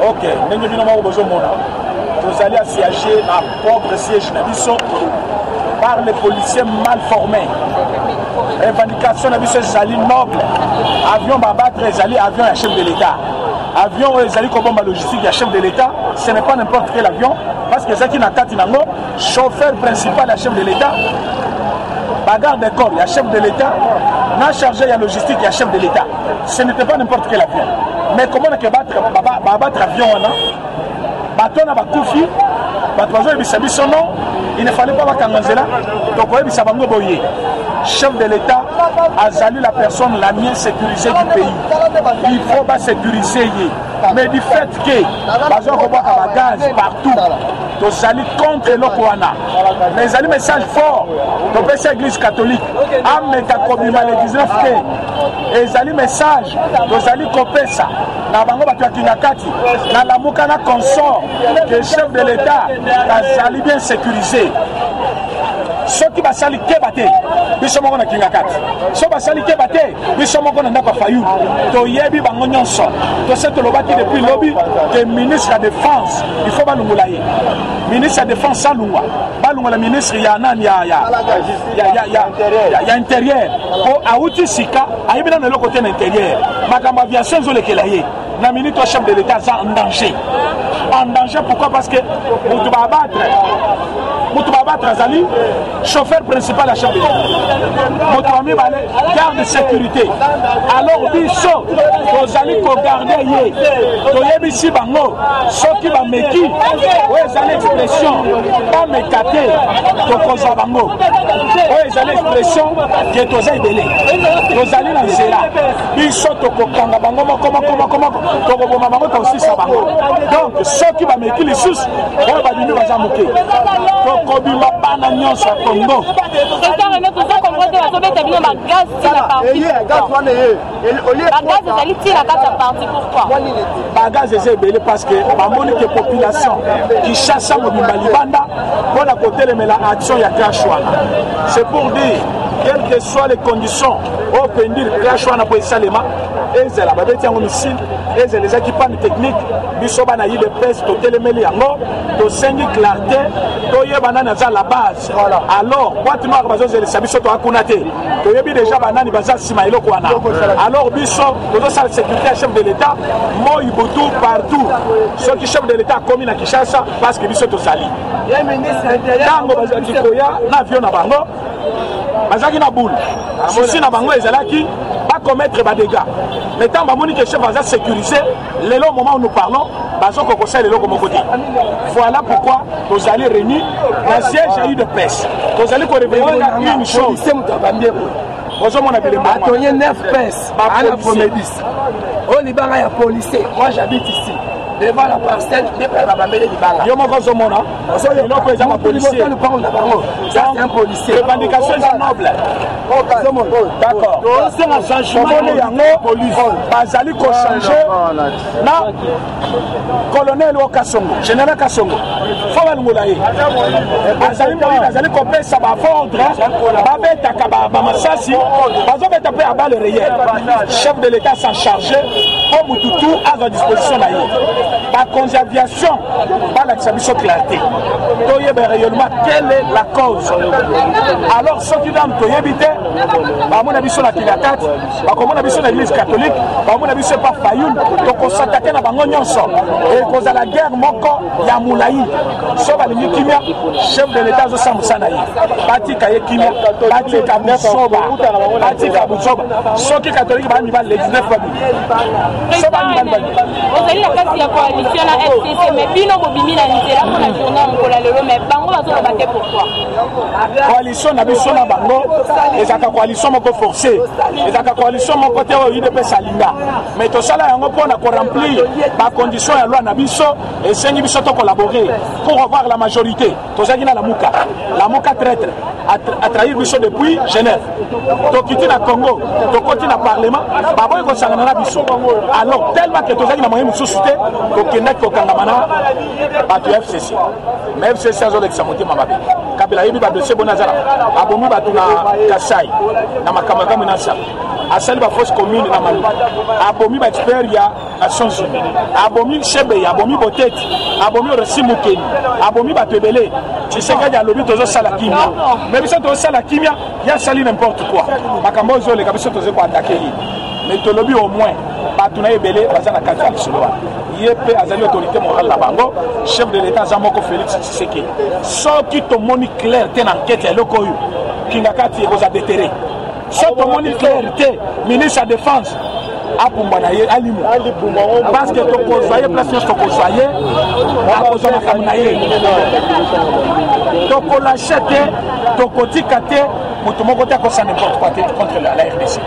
Ok, ndenge bino moko bozomona tozali assiégé à propre siège na biso par les policiers mal formés. Revendication na biso ezali noble. Avion babattre ezali avion ya chef de l'État. Avion ezali kobomba logistique ya chef de l'État. Ce n'est pas n'importe quel avion parce que ezaki na kati nango chauffeur principal ya chef de l'État. Bagarre de corps ya chef de l'État. Na chargé ya logistique ya chef de l'État. Ce n'était pas n'importe quel avion. Mais comment on peut battre avion wana? Bateau na bakufi, bateau ebisa biso non, il ne fallait pas bakanganzela. Donc ebisa bango boye. Chef de l'État a salué la personne la mieux sécurisée du pays. Il faut pas sécuriser. Mais du fait que bazo ko ba gaz partout, to sali contre l'Okwana. Mais ali message fort. To pesa église catholique. Ameka kobima le 19 ke. Et sali message, to sali kopesa. Na bango batu akingakati na lamuka na consort que chef de l'État a sali bien sécurisé. Ceux qui basali kebate biso moko na kingakati so basali kebate biso moko na ndako fayu to yebi bango nyonso to se to lobaki depuis lobby que ministre de défense il faut balungula ye ministre de défense salungwa balungula ministre ya nani ya intérieur po auti sika ayibina na le côté intérieur makamba aviation zo lekela ye na minute chef de l'État ça en danger pourquoi parce que mutu babattre azali chauffeur principal à chef de l'État garde de sécurité alors biso tozali kogarde ye toyebisi bango soki bameki oyo ezali expression bamekate tokozwa bango oyo ezali expression ke toza ebele tozali na nzela biso tokokanga bango moko tokoboma bango tosisa bango donc soki bameki lisusu oyo babimi baza moke tokobima bana nyonso ya Congo bagaz eza ebele parce que bamoni ke population Kinshasa mobimba libanda mpona kotelemela action ya crash wana c'est pour dire quelles que soient les conditions au pendir crash wana po esalema ezela babeti yango missile ezela ezaki panne technique biso bana yi de presse totelemeli yango tosengi clarté toyebana naza la base alors boîte noire bazozelisa biso toakuna te toyebi déjà banani baza nsima eloko wana alors biso tozosala sécurité ya chef de l'État moi ibutu partout soki chef de l'État akomi na Kinshasa parce que biso tozali ntango bazalaki koya na avion na bango bazalaki na boule susi na bango ezalaki commettre des dégâts. Mais tant que chef va sécuriser, le moment où nous parlons, voilà pourquoi nous allons réunir un siège à eu de presse. Nous allons révéler une chose. Vous 9 presse à la Promédis. Au Liban, il y a policier. Moi, j'habite ici. Devant la parcelle, je peux rabamber les Libans. Il y a un policier. C'est un policier. Revendication est noble. D'accord. C'est un changement de police. Bazali ko changer. Na colonel Okasongo, général Kasongo. Faut balungulaye. Bazali ko pesa ba fondre. Ba beta ka ba masasi. Bazo beta pe aba le réel. Chef de l'État s'en charger. Pour Mututu à sa disposition là. La conservation, pas l'accès clarté. Réellement, quelle est la cause? Alors, ceux qui donnent tout éviter, mon avis sur la Kilakat, mon avis sur l'église catholique, mon avis sur pas Fayoun, donc on s'attaque à Bangonyon, et cause à la guerre, Moko, Yamoulaï, sauf à l'Imikimia, chef de l'État de Samsanaï, Bati Kayekimia, Bati Kabousoba, Bati Kabousoba, ceux qui catholiques, les 19 coalition na FCC mais bino mobimi na nzela pour la journée ngola lelo mais bango bazo baté pourquoi coalition na biso na bango ezaka coalition moko forcée ezaka coalition moko te o yide pesa linga mais to sala yango pona ko remplir ba condition ya loi na biso et sengi biso to collaborer pour avoir la majorité to zaki na la muka traître a trahir biso depuis Genève to kiti na Congo to koti na parlement ba boy ko sangana na biso alors tellement que to zaki na moyen mususu te to kenek ko kangamana ba to FCC mais FCC azo l'examoté mababe kabila yebi ba dossier bonazara abomi ba tuna Kasai na makamaka munasa asali ba fausse commune na Mali abomi ba expert ya Nations Unies abomi Chebe abomi Boteti abomi Resimukeni abomi ba Tebele Tshisekedi ya lobi tozo sala kimia mais biso tozo sala kimia ya sali n'importe quoi makambo zo le kabiso tozo ko attaquer mais to lobi au moins batuna ebele bazana kati lisoloa yepe azali autorité morale la bango chef de l'état Zamoko Félix Tshisekedi soki to moni clair ten enquête ya lokoyu kinga kati ekoza déterrer so to moni clarté ministre de défense apumbana ye alimu parce que to kozoye place to kozoye akozona kamuna ye to kolachete to kotikate mutu moko te akosa n'importe quoi contre la RDC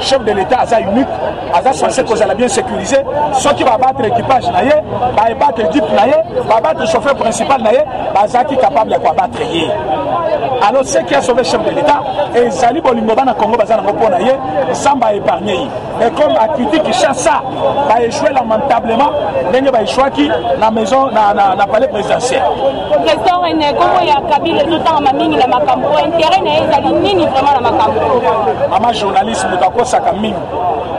chef de l'état aza unique aza censé kozala bien sécurisé ceux qui va battre équipage na ye va battre équipe na ye va battre chauffeur principal na ye bazaki capable ya battre ye alors ce qui a sauvé chef de l'état et zali bolingo bana Congo bazana ngopo na ye samba épargné ye mais comme a critique ça va échouer lamentablement ndenge va échouaki na maison na palais présidentiel président René comment ya Kabila tout temps mamingi la makambo intérêt na ezali nini vraiment la makambo mama journaliste saka mingi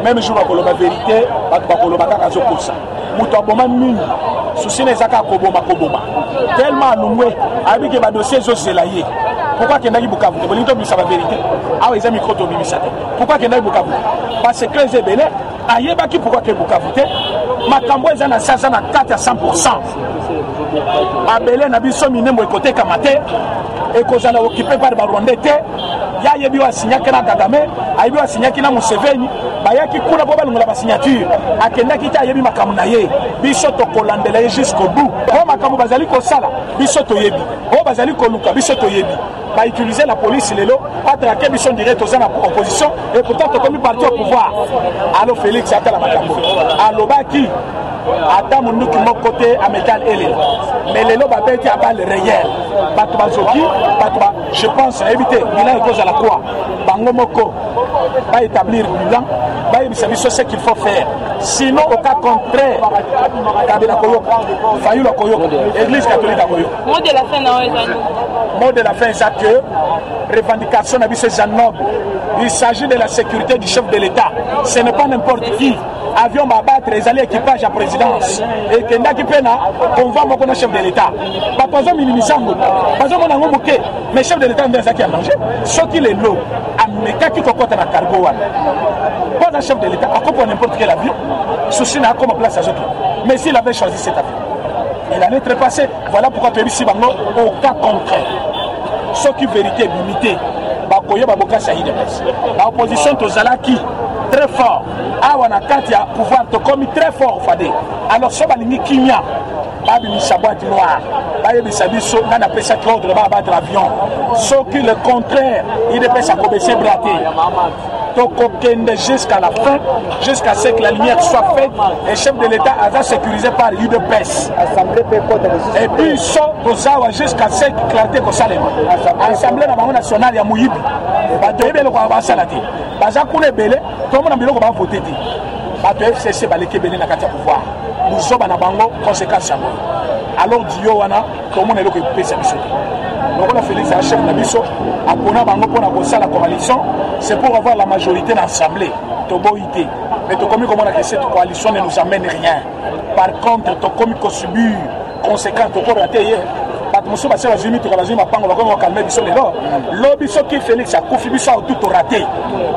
même jour bakoloba vérité bato bakoloba kaka zokosa mutu aboma mingi susi na ezaka koboma tellement alungwe abike badossier ezozela ye pourquoi akendaki Bukavu te bolingi tobimisa bavérité awa eza micro tobimisa te pourquoi akendaki Bukavu basekret eza ebele ayebaki pourquoi ke Bukavu te makambo eza na sasa na 4 à 100% abele na biso minembo ekotekama te ekozala occupé par barwandais te ya yebi wa signaki na Kagame ayebi wa signaki na Museveni bayaki kuna po balongola ba signature akendaki te ayebi makambo na ye biso tokolandela ye jusqu'au bout po makambo bazali kosala biso toyebi po bazali koluka biso toyebi ba utiliser la police lelo atraquer biso direct aux opposition et pourtant tokomi parti au pouvoir allo Félix atala makambo alobaki ata munduki moko côté à métal ele mais lelo babeti abale réel bato bazoki bato je pense éviter bilan et cause à la quoi bango moko va établir bilan va yebisa biso ce qu'il faut faire sinon au cas contraire kabila koyoka fayulu koyoka église catholique koyoka mot de la fin na ezani mot de la fin c'est que revendication na biso est noble il s'agit de la sécurité du chef de l'État ce n'est pas n'importe qui avion va battre les alliés équipage à présidence et kendaki pena convoi moko na chef de l'État bato minimisango bazo mona ngomuke mais chef de l'État ndeza qui a mangé soki le lot amekaki kokota na cargo wana pas un chef de l'État a compris n'importe quel avion souci na comme place à Zoto mais s'il avait choisi cet avion il allait trépasser voilà pourquoi tu es ici bango au cas contraire ce qui vérité limité bakoye baboka saïd la opposition tozalaki très fort awa na kati ya pouvoir tokomi très fort fade alors so balingi kimia babimisa boîte noire bayebisa biso nga napesaki ordre babattre avion soki le contraire idepesa kobese brate tokokende jusqu'à la fin jusqu'à ce que la lumière soit faite et chef de l'État a sécurisé par l'UDPS et puis so tozawa jusqu'à ce que clarté kosalema assemblée na bango nationale ya muyibi bato ebele kwa basala te baza kuna ebele tomona biloko bavote te bato FCC baleki ebele na kati ya pouvoir buzoba na bango conséquence yango alors dio wana tomona eloko epesa biso donc on a Félix à chef na biso apona bango pona kosala coalition c'est pour avoir la majorité dans l'Assemblée toboité mais tokomi komona que cette coalition ne nous amène rien par contre tokomi ko subir conséquence to rater hier bato mosusu basala zimi to bazima pango bakongo calmer biso lelo lobi soki Félix akufi biso tout raté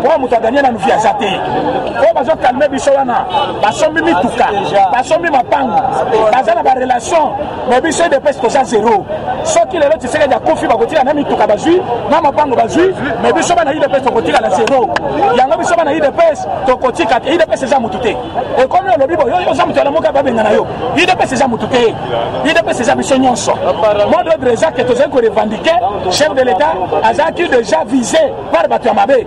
po muto gagner na nuvia zate po bazo calmer biso wana basombi mituka basombi mapango bazana ba relation mais biso de peste ça zéro soki lelo Tshisekedi akufi bakotira na mituka bazui na mapango bazui mais biso bana ide peste kotira la zéro yango biso bana ide peste to kotika ide peste za mutute et comme le lobi yo za mutala moka babenga na yo ide peste za mutute ide peste za biso nyonso moi de raison que tous les revendiqués chef de l'État a qui déjà visé par Batiamabe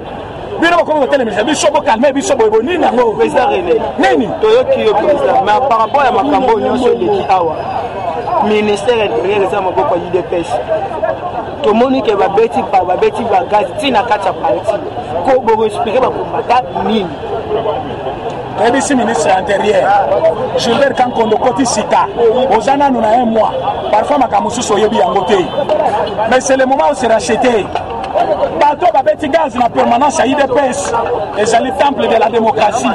bino ko ko tele mais biso bo calmer biso bo nini nango président René nini toyoki yo président mais par rapport à makambo nyonso leki awa ministère intérieur za maboko UDPS to monique babeti ba gaz tina kacha parti ko bo expliquer ba combattre nini Kabisi ministre intérieur Gilbert Kankondo Koti Sika Ozana nous a un mois parfois makamusu soyebi yangote mais c'est le moment où c'est racheté bateau babeti gaz na permanence à IDPS et les temples de la démocratie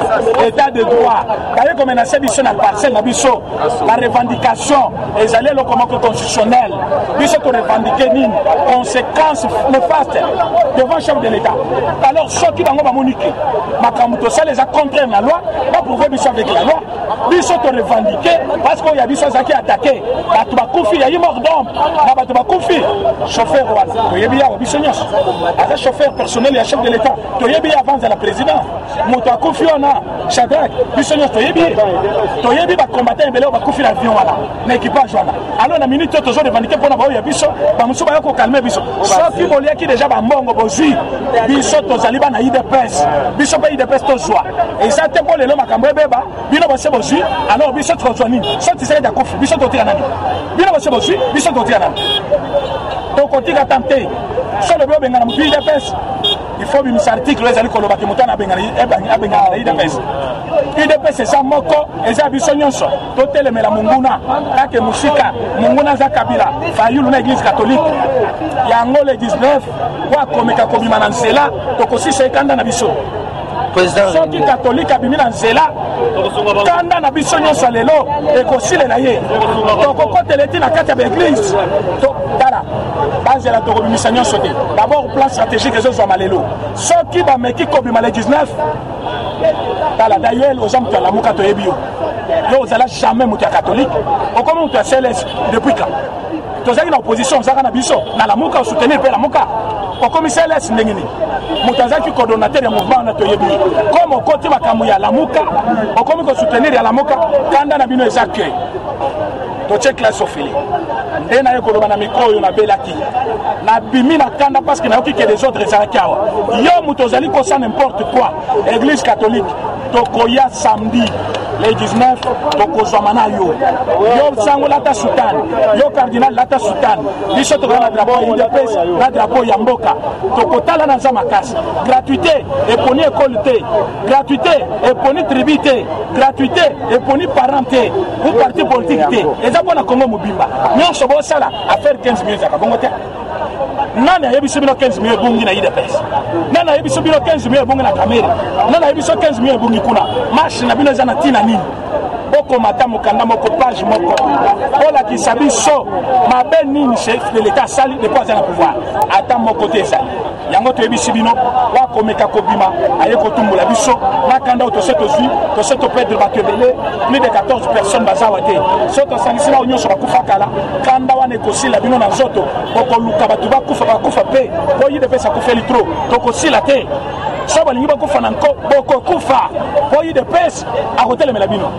état de droit d'ailleurs comme menacer biso na parcelle na biso la revendication et les alliés locomotives constitutionnels biso to revendiquer nini conséquences néfastes devant le chef de l'État. Alors ceux qui bango ba monique makambo to ça les a contre la loi va prouver biso avec la loi biso to revendiquer parce qu'il y a biso qui attaqué bato ba kufi ya mort d'homme na bato ba kufi chauffeur wa yebi ya biso nyos avec chauffeur personnel et chef de l'État to yebi avant la présidence moto akufi ona Shadrach biso nyos to yebi ba combattant belé ba kufi l'avion wala na équipage wana alors na minute to zo revendiquer pour na ba ya biso ba musu ba ko calmer biso sauf bolia qui déjà ba mbongo bozui biso to zaliba na IDPS biso ba IDPS to joie et ça te pour le makambo beba bino ba se bozui alors biso to zoni so ti se da kufi biso to tia nani bino ba se bozui biso to tia nani to kotika tante so le blo bengana mutu IDPS il faut une article les ali koloba ki mutana bengana abengana IDPS IDPS ça moko eza biso nyonso to telemela munguna kake musika munguna za kabila fayulu na église catholique yango le 19 wa komeka kobima na nzela to kosisa ekanda na biso soki catholique abimi na nzela kanda na biso nyonso lelo ekosilela ye tokokotela eti na kati ya baeglise tala bazela tokobimisa nyonso te d'abord plan stratégique ezozwama lelo soki bameki kobima le 19 tala dayel oza moto ya lamuka toyebi yo yo ozala jamais moto ya catholique okomi moto ya CLS depuis quand tozalaki na opposition ozalaka na biso na lamuka osoutenir mpe lamuka okomi CLS ndenge nini moto azalaki coordonnateur ya mouvement wana toyebi comme okoti makambo ya lamuka okomi kosoutenir ya lamuka kanda na bino eza ke totie classe ofili nde naye koloba na mikro oyo nabelaki nabimi na kanda parce que nayoki ke des autres ezalaki awa yo moto ozali kosa n'importe quoi église catholique tokoya samedi le 19 tokozwama na yo yo sango lata sultan yo cardinal lata sultan biso tokoya na drapeau ya IDPS na drapeau ya mboka tokotala na nza makasi gratuité eponi école te gratuité eponi tribu te gratuité eponi parent te ou parti politique te eza mpona kongo mobimba nyonso bosala affaire 15 millions ezaka bongo te nani ayebisi bino 15 millions ebungi na IDPS nani ayebisi bino 15 millions ebungi na Kamere nani ayebisi 15 millions ebungi kuna marche na bino eza na ntina nini bokomata mokanda moko page moko olakisa biso mabe nini chef de l'État asali depuis aza na pouvoir ata moko te ezali yango toyebisi bino wakomeka kobima aye kotumbola biso nakanda oyo tose tozwi tose topedre bato ebele plus de 14 personnes bazawa te so tosangisi bao nyonso bakufa kala kanda wana ekosila bino na nzoto bokoluka bato bakufa mpe po IDPS akufeli tro tokosila te so balingi bakufa na nko bokokufa po IDPS akotelemela bino.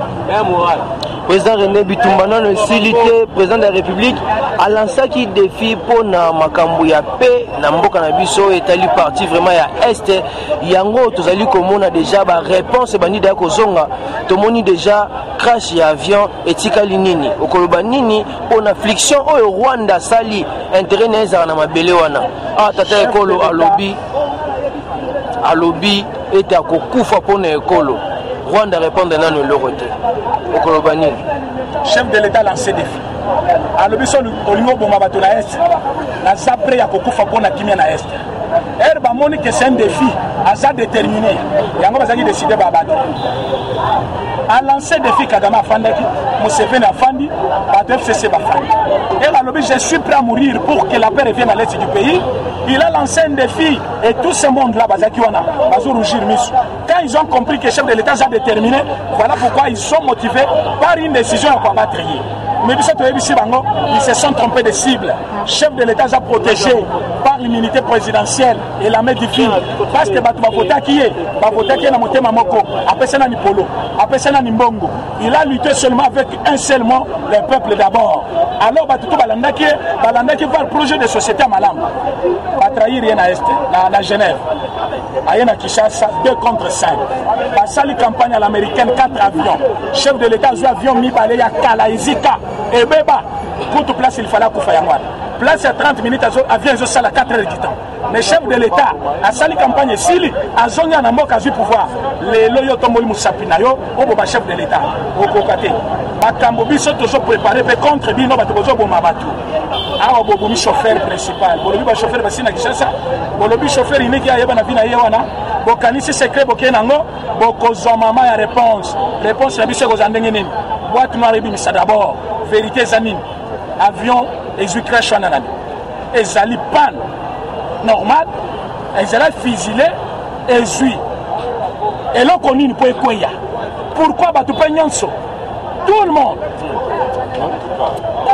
Président René Bitumba non silité président de la République a lancé qui défi pour na makambo ya paix na mboka na biso etali parti vraiment ya est yango tozali komona déjà ba réponse bandi da kozonga tomoni déjà crash ya avion etikali nini okoloba nini on affliction oyo Rwanda sali intérêt neza na mabele wana tata ekolo alobi eta kokufa pona ekolo Rwanda répondre dans le roté. Chef de l'État lancé défi. Alors biso olingo bomba bato na est. Na zapre ya kokufa pona kimia na est. Ba moni que c'est un défi asa déterminé. Yango bazaki décider ba bato. A lancé défi Kagame afandaki, Museveni afandi, bato FCC bafandi. Et alobi je suis prêt à mourir pour que la paix revienne à l'est du pays. Il a lancé un défi et tout ce monde-là, quand ils ont compris que le chef de l'État a déterminé, voilà pourquoi ils sont motivés par une décision à combattre. Mais ils se sont trompés de cible. Le chef de l'État a protégé par l'immunité présidentielle et la main divine. Parce que il a lutté seulement avec un seul mot, le peuple d'abord. Alors, il va le projet de société à Malam. Va trahir rien à Est, à Genève. À Kishasa, 2 contre 5. Basali campagne à l'américaine 4 avions. Chef de l'État a avion Mibale ya Kala Izika et Beba. Pour toute place il fallait Koufa Yamouane. Place à 30 minutes avion ils à 4 heures du temps. Mais chef de l'État a sali campagne Sili a zone à Namboka du pouvoir. Les loyo tomoli Moussapinayo au bas chef de l'État au Kokate. Bakambo biso toujours préparé contre bino batozo bomabatu. Ah bobomi chauffeur principal. Bolobi ba chauffeur basina Kishasa. Bolobi chauffeur ineki ayeba na bina yewana. Bokanisi secret bokenango bokozwa mama ya réponse. Réponse na biso kozandenge nini. Boîte noire ebimisa d'abord. Vérité zanine. Avion exécution nanani. Ezali panne normal. Ezali fusilé ezui. Et l'on connaît une poe koya. Pourquoi batu penyonso? Tout le monde.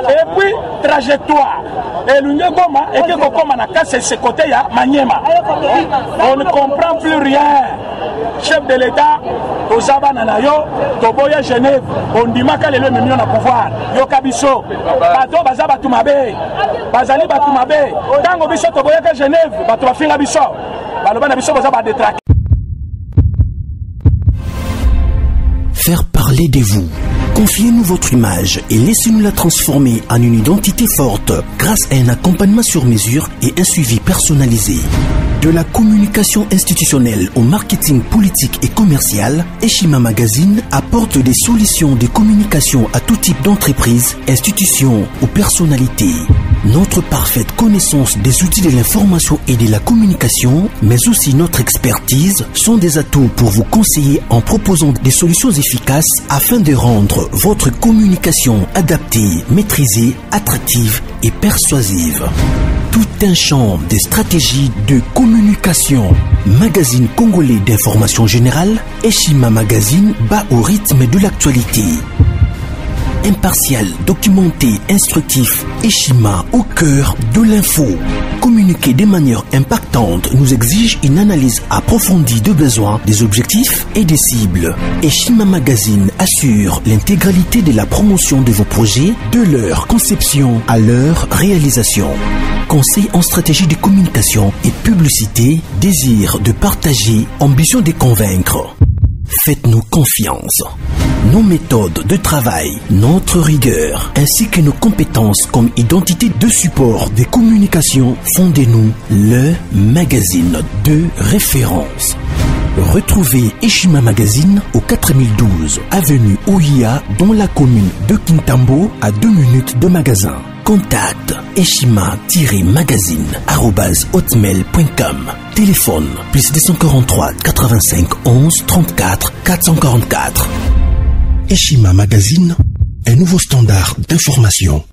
Et puis, trajectoire. Et l'Union Goma, et que comme on a cassé ce côté, il y a Maniema. On ne comprend plus rien. Chef de l'État, aux Abananayo, Toboya Genève, on dit que les millions à pouvoir. Yokabiso, Bato Bazaba Toumabe, Bazali Batoumabe, Tango Biso, Toboya Genève, Bato Finga Biso, Balobana Biso, Bazaba Détraqué. Faire parler de vous. Confiez-nous votre image et laissez-nous la transformer en une identité forte grâce à un accompagnement sur mesure et un suivi personnalisé. De la communication institutionnelle au marketing politique et commercial, Eshima Magazine apporte des solutions de communication à tout type d'entreprise, institutions ou personnalités. Notre parfaite connaissance des outils de l'information et de la communication, mais aussi notre expertise, sont des atouts pour vous conseiller en proposant des solutions efficaces afin de rendre votre communication adaptée, maîtrisée, attractive et persuasive. Tout un champ de stratégies de communication. Magazine congolais d'information générale, Eshima Magazine bat au rythme de l'actualité. Impartial, documenté, instructif, Eshima au cœur de l'info. Communiquer de manière impactante nous exige une analyse approfondie de besoins, des objectifs et des cibles. Eshima Magazine assure l'intégralité de la promotion de vos projets, de leur conception à leur réalisation. Conseil en stratégie de communication et publicité, désir de partager, ambition de convaincre. Faites-nous confiance. Nos méthodes de travail, notre rigueur, ainsi que nos compétences comme identité de support des communications font de nous le magazine de référence. Retrouvez Eshima Magazine au 4012 avenue Ouya dans la commune de Kintambo à 2 minutes de magasin. Contact eshima-magazine@hotmail.com. Téléphone plus 243 85 11 34 444. Eshima Magazine, un nouveau standard d'information.